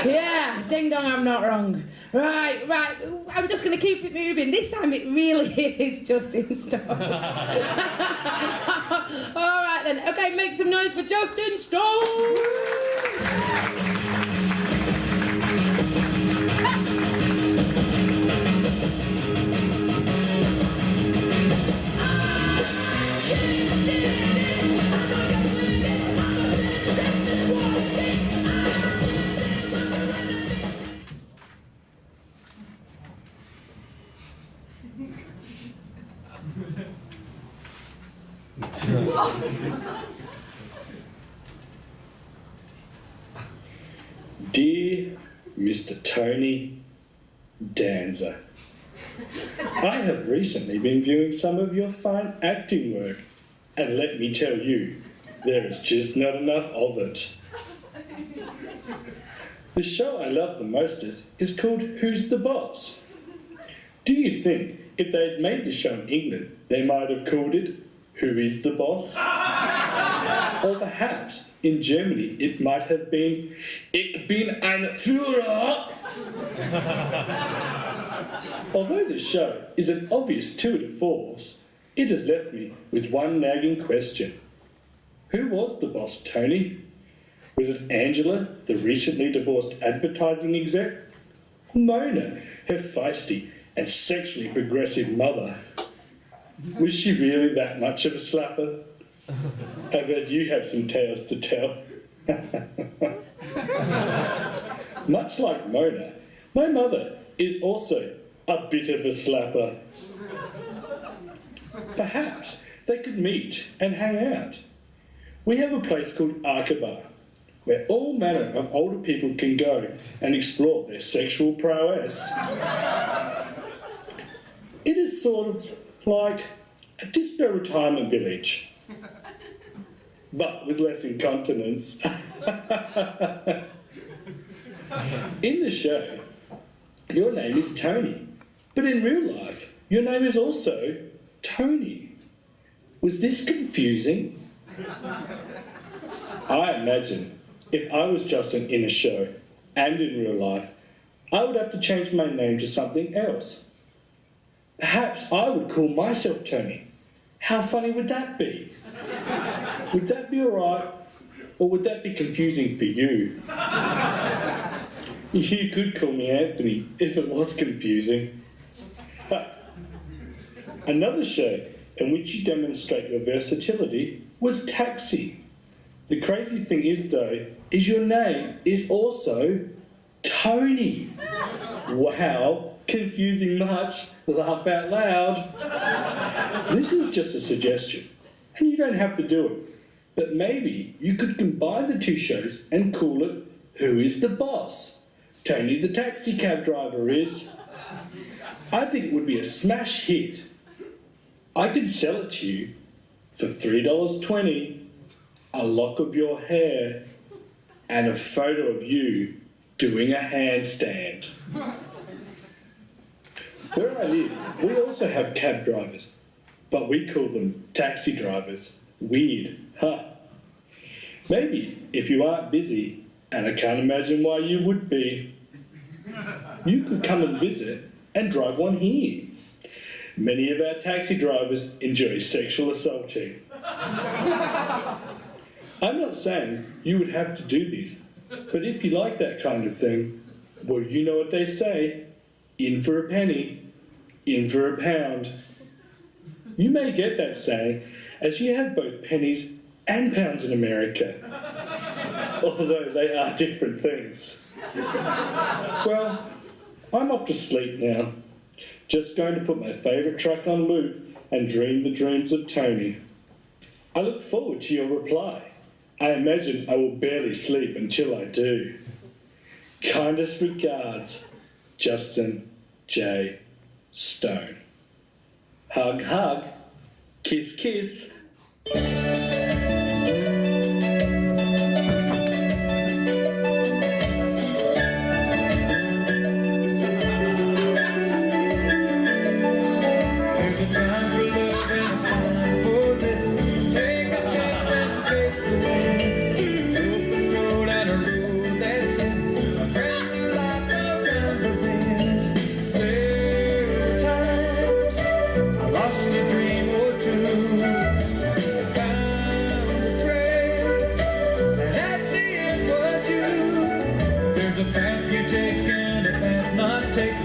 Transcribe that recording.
Yeah, ding dong, I'm not wrong. Right, I'm just going to keep it moving. This time it really is Justin Stone. All right then, okay, make some noise for Justin Stone. Dear Mr. Tony Danza, I have recently been viewing some of your fine acting work, and let me tell you, there is just not enough of it. The show I love the mostest is called Who's the Boss? Do you think if they had made the show in England, they might have called it Who is the Boss? Or perhaps in Germany it might have been Ich bin ein Führer. Although the show is an obvious tour de force, it has left me with one nagging question. Who was the boss, Tony? Was it Angela, the recently divorced advertising exec? Or Mona, her feisty and sexually progressive mother? Was she really that much of a slapper? I bet you have some tales to tell. Much like Mona, my mother is also a bit of a slapper. Perhaps they could meet and hang out. We have a place called Arkabar, where all manner of older people can go and explore their sexual prowess. It is sort of like a disco retirement village, but with less incontinence. In the show, your name is Tony, but in real life, your name is also Tony. Was this confusing? I imagine if I was Justin in a show and in real life, I would have to change my name to something else. Perhaps I would call myself Tony. How funny would that be? Would that be alright, or would that be confusing for you? You could call me Anthony if it was confusing. Another show in which you demonstrate your versatility was Taxi. The crazy thing is, though, is your name is also Tony. Wow, confusing much? Laugh out loud. This is just a suggestion, and you don't have to do it. But maybe you could combine the two shows and call it Who is the Boss? Tony the taxi cab driver is. I think it would be a smash hit. I could sell it to you for $3.20, a lock of your hair, and a photo of you doing a handstand. Where I live, we also have cab drivers, but we call them taxi drivers. Weird, huh? Maybe if you aren't busy, and I can't imagine why you would be, you could come and visit and drive one here. Many of our taxi drivers enjoy sexual assaulting. I'm not saying you would have to do this, but if you like that kind of thing, well, you know what they say, in for a penny, in for a pound. You may get that saying, as you have both pennies and pounds in America, although they are different things. Well, I'm off to sleep now. Just going to put my favourite track on loop and dream the dreams of Tony. I look forward to your reply. I imagine I will barely sleep until I do. Kindest regards, Justin J. Stone. Hug, hug. Kiss, kiss. Open road and a road that's in. My friend There's a path you take and a path not taken.